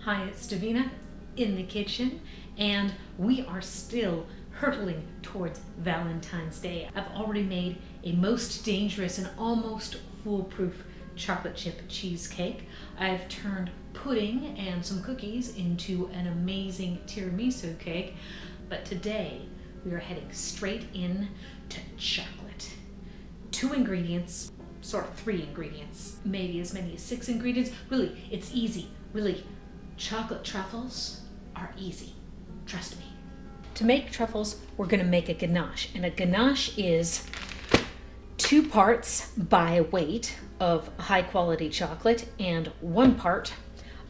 Hi, it's Davina in the kitchen, and we are still hurtling towards Valentine's Day. I've already made a most dangerous and almost foolproof chocolate chip cheesecake. I've turned pudding and some cookies into an amazing tiramisu cake, but today we are heading straight in to chocolate. 2 ingredients, sort of 3 ingredients, maybe as many as 6 ingredients. Really, it's easy. Really, chocolate truffles are easy. Trust me. To make truffles, we're going to make a ganache. And a ganache is 2 parts by weight of high quality chocolate and 1 part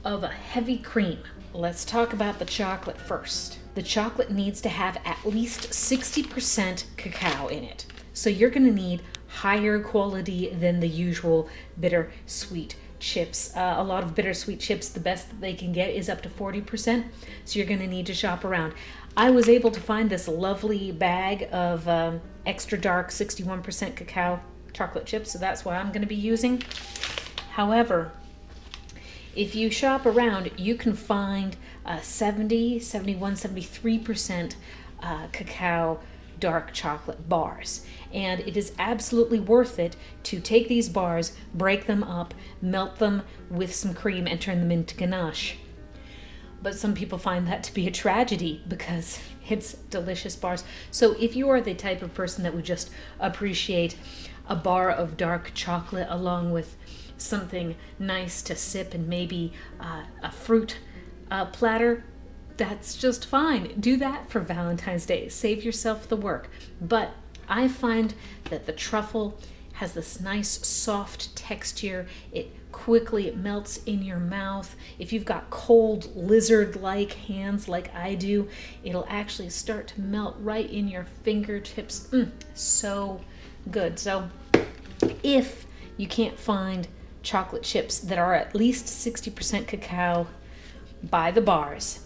of a heavy cream. Let's talk about the chocolate first. The chocolate needs to have at least 60% cacao in it. So you're going to need higher quality than the usual bittersweet chips. A lot of bittersweet chips, the best that they can get is up to 40%. So you're going to need to shop around. I was able to find this lovely bag of extra dark 61% cacao chocolate chips, so that's what I'm going to be using. However, if you shop around, you can find 70, 71, 73% cacao dark chocolate bars. And it is absolutely worth it to take these bars, break them up, melt them with some cream, and turn them into ganache. But some people find that to be a tragedy because it's delicious bars. So if you are the type of person that would just appreciate a bar of dark chocolate along with something nice to sip and maybe a fruit platter, that's just fine. Do that for Valentine's Day. Save yourself the work. But I find that the truffle has this nice soft texture. It quickly melts in your mouth. If you've got cold lizard-like hands like I do, it'll actually start to melt right in your fingertips. So good. So if you can't find chocolate chips that are at least 60% cacao, buy the bars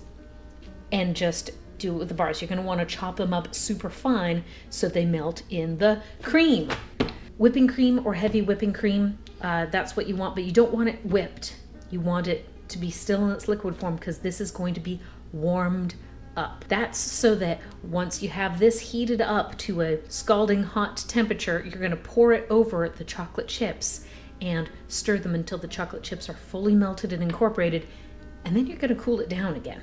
and just do it with the bars. You're going to want to chop them up super fine so they melt in the cream. Whipping cream or heavy whipping cream, that's what you want, but you don't want it whipped. You want it to be still in its liquid form because this is going to be warmed up. That's so that once you have this heated up to a scalding hot temperature, you're going to pour it over the chocolate chips and stir them until the chocolate chips are fully melted and incorporated, and then you're going to cool it down again.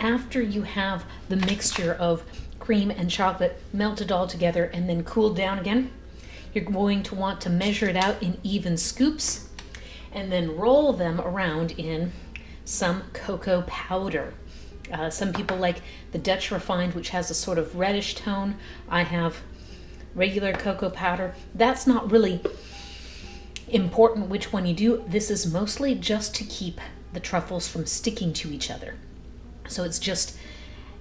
After you have the mixture of cream and chocolate melted all together and then cooled down again, you're going to want to measure it out in even scoops and then roll them around in some cocoa powder. Some people like the Dutch refined, which has a sort of reddish tone. I have regular cocoa powder. That's not really important which one you do. This is mostly just to keep the truffles from sticking to each other. So it's just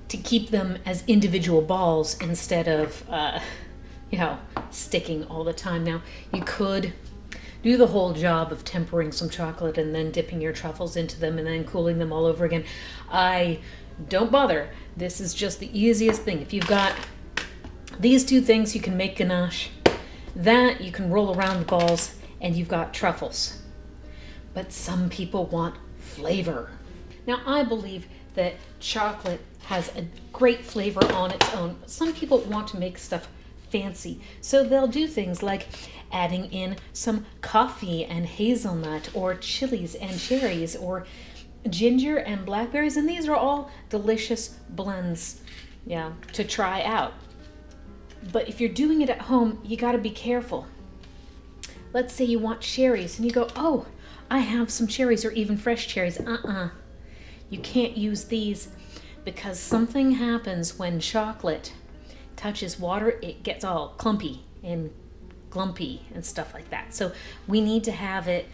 to keep them as individual balls instead of, sticking all the time. Now, you could do the whole job of tempering some chocolate and then dipping your truffles into them and then cooling them all over again. Don't bother. This is just the easiest thing. If you've got these 2 things, you can make ganache. That you can roll around the balls and you've got truffles. But some people want flavor. Now, I believe that chocolate has a great flavor on its own. Some people want to make stuff fancy, so they'll do things like adding in some coffee and hazelnut, or chilies and cherries, or ginger and blackberries, and these are all delicious blends, to try out. But if you're doing it at home, you got to be careful. Let's say you want cherries, and you go, "Oh, I have some cherries," or even fresh cherries. You can't use these because something happens when chocolate touches water. It gets all clumpy and glumpy and stuff like that. So we need to have it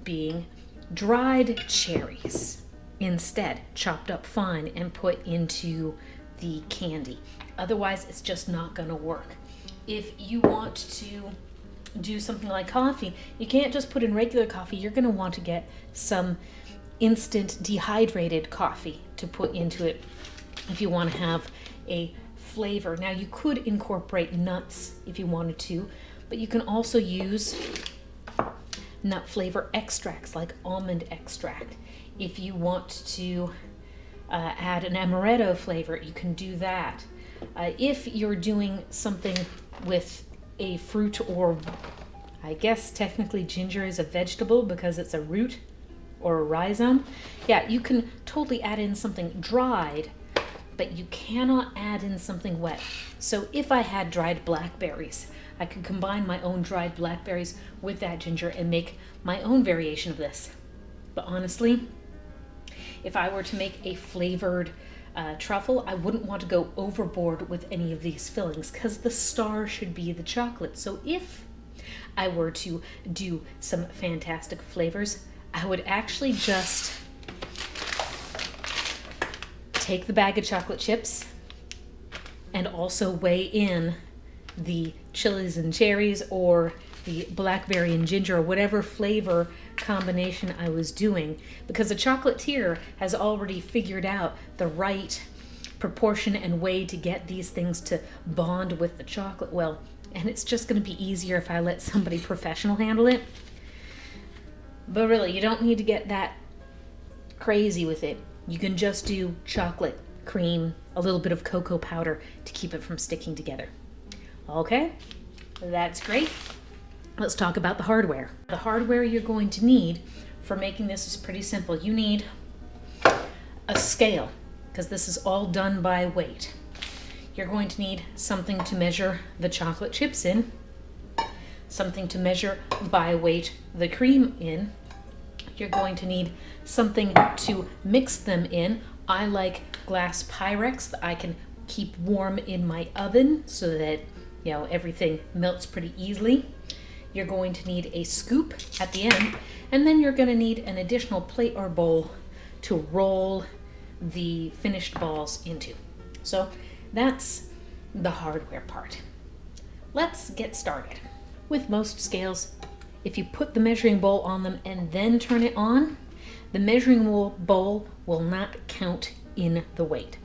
being dried cherries instead, chopped up fine and put into the candy. Otherwise, it's just not going to work. If you want to do something like coffee, you can't just put in regular coffee. You're going to want to get some instant dehydrated coffee to put into it if you want to have a flavor. Now, you could incorporate nuts if you wanted to, but you can also use nut flavor extracts like almond extract. If you want to add an amaretto flavor, you can do that. If you're doing something with a fruit, or I guess technically ginger is a vegetable because it's a root or a rhizome, yeah, you can totally add in something dried, but you cannot add in something wet. So if I had dried blackberries, I could combine my own dried blackberries with that ginger and make my own variation of this. But honestly, if I were to make a flavored truffle, I wouldn't want to go overboard with any of these fillings because the star should be the chocolate. So if I were to do some fantastic flavors, I would actually just take the bag of chocolate chips and also weigh in the chilies and cherries or the blackberry and ginger or whatever flavor combination I was doing, because the chocolatier has already figured out the right proportion and way to get these things to bond with the chocolate well, and it's just going to be easier if I let somebody professional handle it. But really, you don't need to get that crazy with it. You can just do chocolate, cream, a little bit of cocoa powder to keep it from sticking together. Okay, that's great. Let's talk about the hardware. The hardware you're going to need for making this is pretty simple. You need a scale, because this is all done by weight. You're going to need something to measure the chocolate chips in, something to measure by weight the cream in. You're going to need something to mix them in. I like glass Pyrex that I can keep warm in my oven so that, you know, everything melts pretty easily. You're going to need a scoop at the end, and then you're going to need an additional plate or bowl to roll the finished balls into. So that's the hardware part. Let's get started. With most scales, if you put the measuring bowl on them and then turn it on, the measuring bowl will not count in the weight.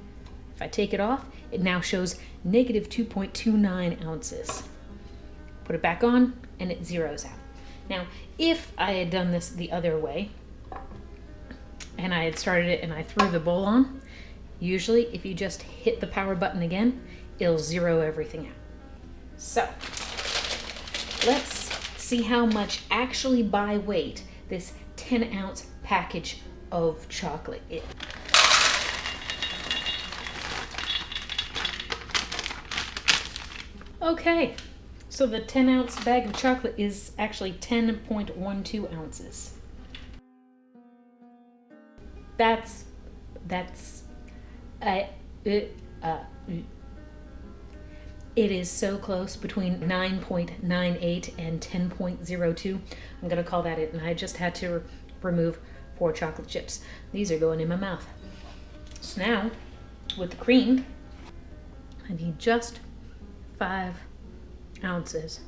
If I take it off, it now shows negative 2.29 ounces. Put it back on, and it zeroes out. Now, if I had done this the other way, and I had started it and I threw the bowl on, usually if you just hit the power button again, it'll zero everything out. So, let's see how much actually by weight this 10-ounce package of chocolate is. Okay. So the 10-ounce bag of chocolate is actually 10.12 ounces. It is so close between 9.98 and 10.02. I'm going to call that it, and I just had to remove 4 chocolate chips. These are going in my mouth. So now, with the cream, I need just 5 ounces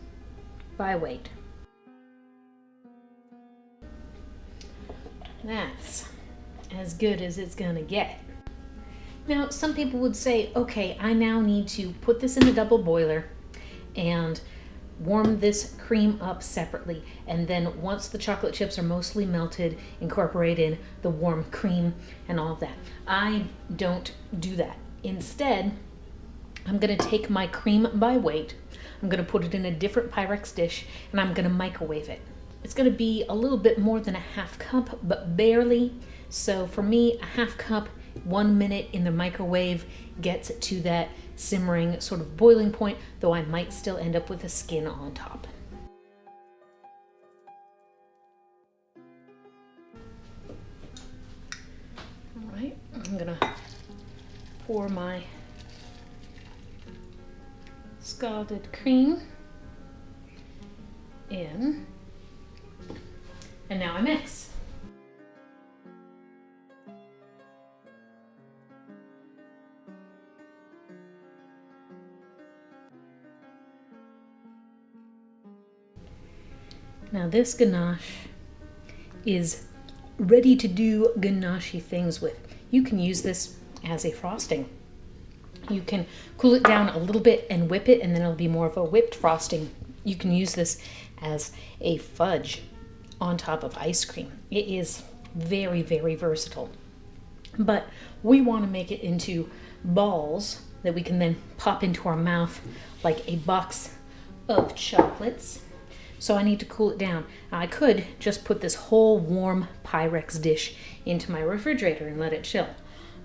by weight. That's as good as it's gonna get. Now, some people would say, okay, I now need to put this in a double boiler and warm this cream up separately, and then once the chocolate chips are mostly melted, incorporate in the warm cream and all of that. I don't do that. Instead, I'm gonna take my cream by weight, I'm going to put it in a different Pyrex dish, and I'm going to microwave it. It's going to be a little bit more than a half cup, but barely. So for me, a half cup, 1 minute in the microwave gets it to that simmering sort of boiling point, though I might still end up with a skin on top. All right, I'm going to pour my scalded cream in, and now I mix. Now this ganache is ready to do ganache things with. You can use this as a frosting. You can cool it down a little bit and whip it, and then it'll be more of a whipped frosting. You can use this as a fudge. on top of ice cream. It is very, very versatile. But we want to make it into balls that we can then pop into our mouth like a box of chocolates. So I need to cool it down. Now, I could just put this whole warm Pyrex dish into my refrigerator and let it chill.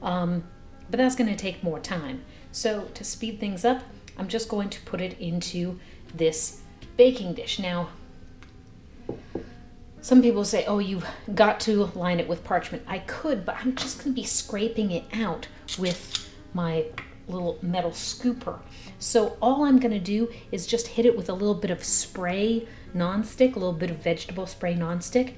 But that's going to take more time. So to speed things up, I'm just going to put it into this baking dish. Now, some people say, oh, you've got to line it with parchment. I could, but I'm just going to be scraping it out with my little metal scooper. So all I'm going to do is just hit it with a little bit of spray nonstick, a little bit of vegetable spray nonstick.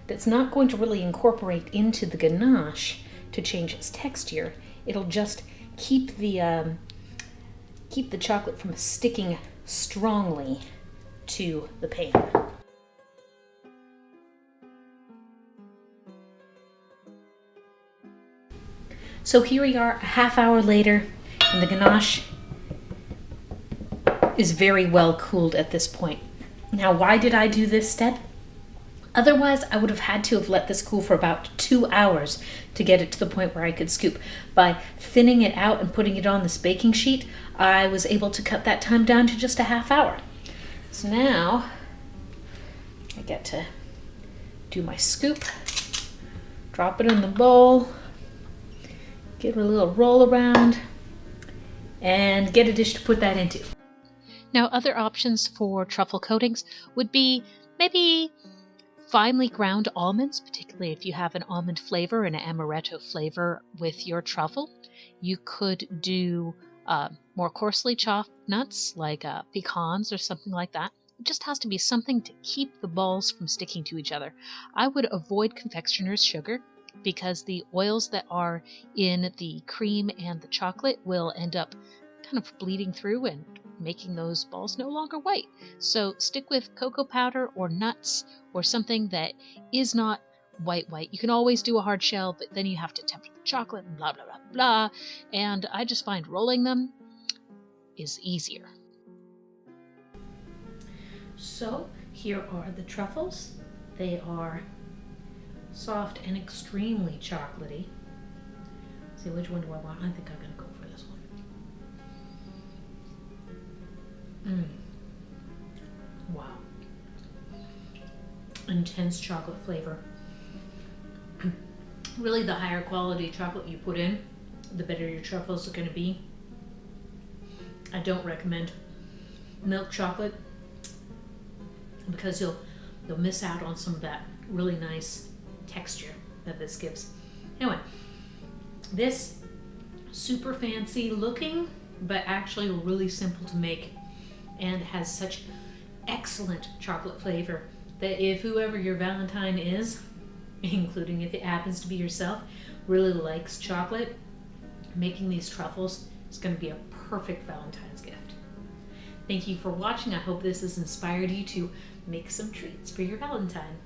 That's not going to really incorporate into the ganache to change its texture. It'll just keep the chocolate from sticking strongly to the pan. So here we are a half hour later, and the ganache is very well cooled at this point. Now, why did I do this step? Otherwise, I would have had to have let this cool for about 2 hours to get it to the point where I could scoop. By thinning it out and putting it on this baking sheet, I was able to cut that time down to just a half hour. So now, I get to do my scoop, drop it in the bowl, give it a little roll around, and get a dish to put that into. Now, other options for truffle coatings would be maybe finely ground almonds, particularly if you have an almond flavor and an amaretto flavor with your truffle. You could do more coarsely chopped nuts like pecans or something like that. It just has to be something to keep the balls from sticking to each other. I would avoid confectioner's sugar because the oils that are in the cream and the chocolate will end up kind of bleeding through and making those balls no longer white. So stick with cocoa powder or nuts or something that is not white. You can always do a hard shell, but then you have to temper the chocolate and blah, blah, blah, blah. And I just find rolling them is easier. So here are the truffles. They are soft and extremely chocolatey. See, which one do I want? I think I'm going to go for this one. Wow. Intense chocolate flavor. Really, the higher quality chocolate you put in, the better your truffles are going to be. I don't recommend milk chocolate because you'll miss out on some of that really nice texture that this gives. Anyway, this super fancy looking, but actually really simple to make, and has such excellent chocolate flavor that if whoever your Valentine is, including if it happens to be yourself, really likes chocolate, making these truffles is going to be a perfect Valentine's gift. Thank you for watching. I hope this has inspired you to make some treats for your Valentine.